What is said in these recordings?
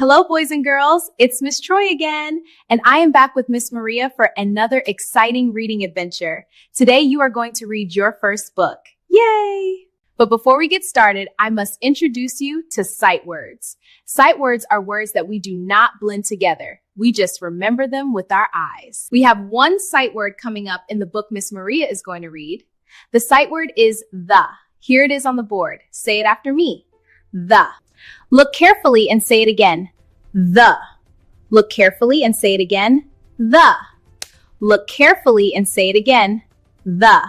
Hello, boys and girls. It's Miss Troy again, and I am back with Miss Maria for another exciting reading adventure. Today, you are going to read your first book. Yay! But before we get started, I must introduce you to sight words. Sight words are words that we do not blend together. We just remember them with our eyes. We have one sight word coming up in the book Miss Maria is going to read. The sight word is the. Here it is on the board. Say it after me. The. Look carefully and say it again. The. Look carefully and say it again. The. Look carefully and say it again. The.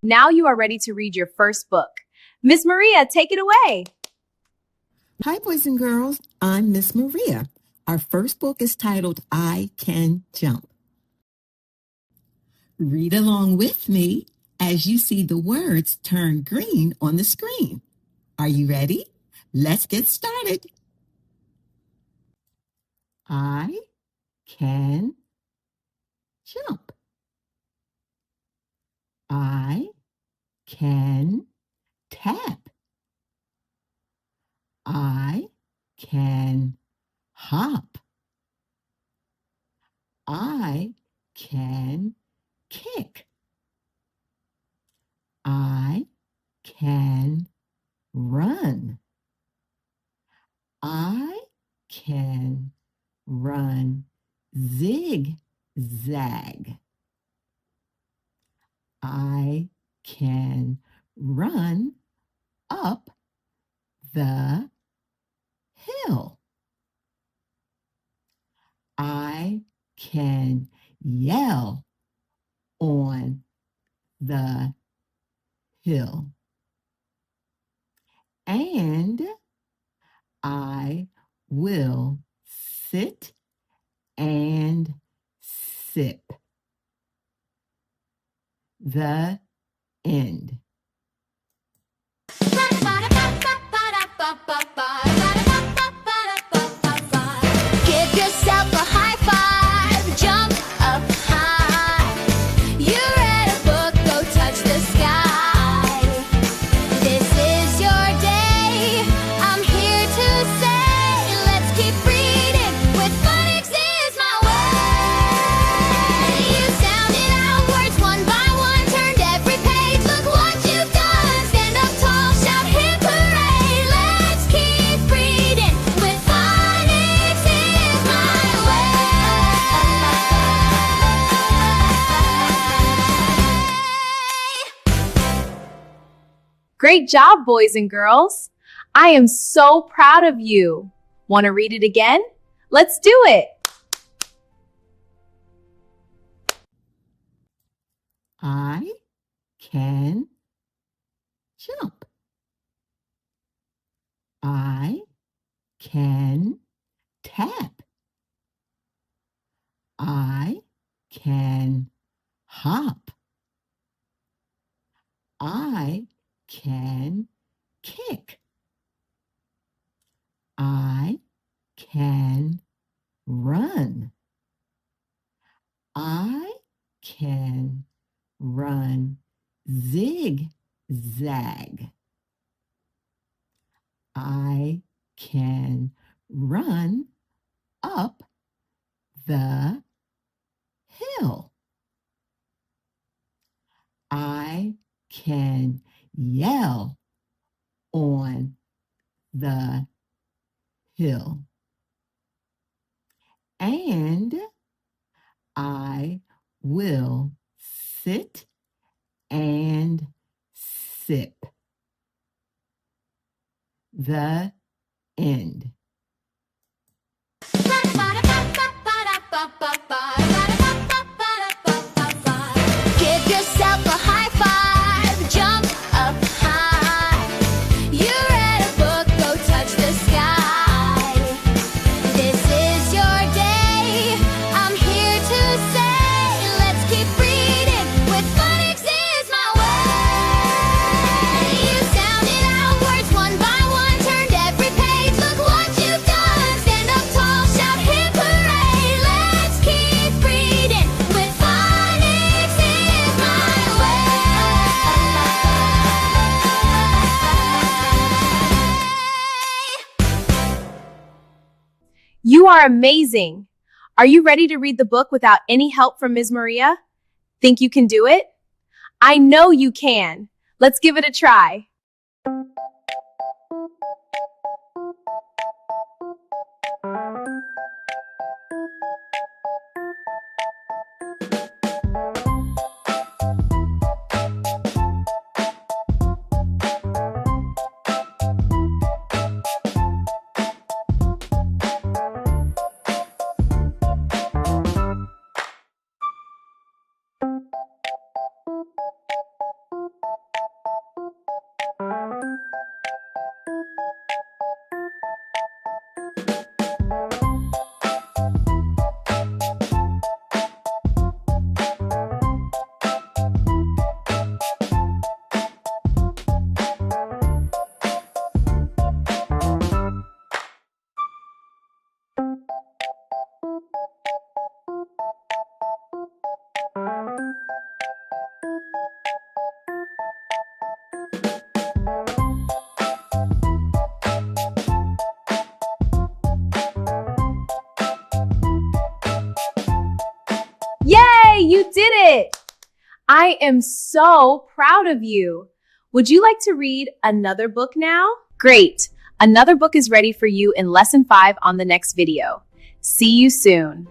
Now you are ready to read your first book. Miss Maria, take it away. Hi, boys and girls. I'm Miss Maria. Our first book is titled I Can Jump. Read along with me as you see the words turn green on the screen. Are you ready? Let's get started. I can jump. I can tap. I can hop. I can kick. I can run. I can run zigzag. I can run up the hill. I can yell on the hill. And I will sit and sip. The end. Give yourself a high five, jump up high. You read a book, go touch the sky. This is your day, I'm here to say, let's keep reading with Phonics Is My Way. You sounded out words one by one, turned every page, look what you've done. Stand up tall, shout hip hooray, let's keep reading with Phonics Is My Way. Great job, boys and girls. I am so proud of you. Want to read it again? Let's do it. I can jump. I can tap. I can hop. I can kick. I can run. I can run zigzag. I can run up the hill. I can yell on the hill. And I will sit and sip. The end. Give yourself a high five, jump up high. You read a book, go touch the sky. This is your day, I'm here to say, let's keep reading with Phonics Is My Way. You sounded out words one by one, turned every page, look what you've done. Stand up tall, shout hip hooray, let's keep reading with Phonics Is My Way. are amazing! Are you ready to read the book without any help from Ms. Maria? Think you can do it? I know you can! Let's give it a try! Yay! You did it! I am so proud of you. Would you like to read another book now? Great! Another book is ready for you in Lesson 5 on the next video. See you soon.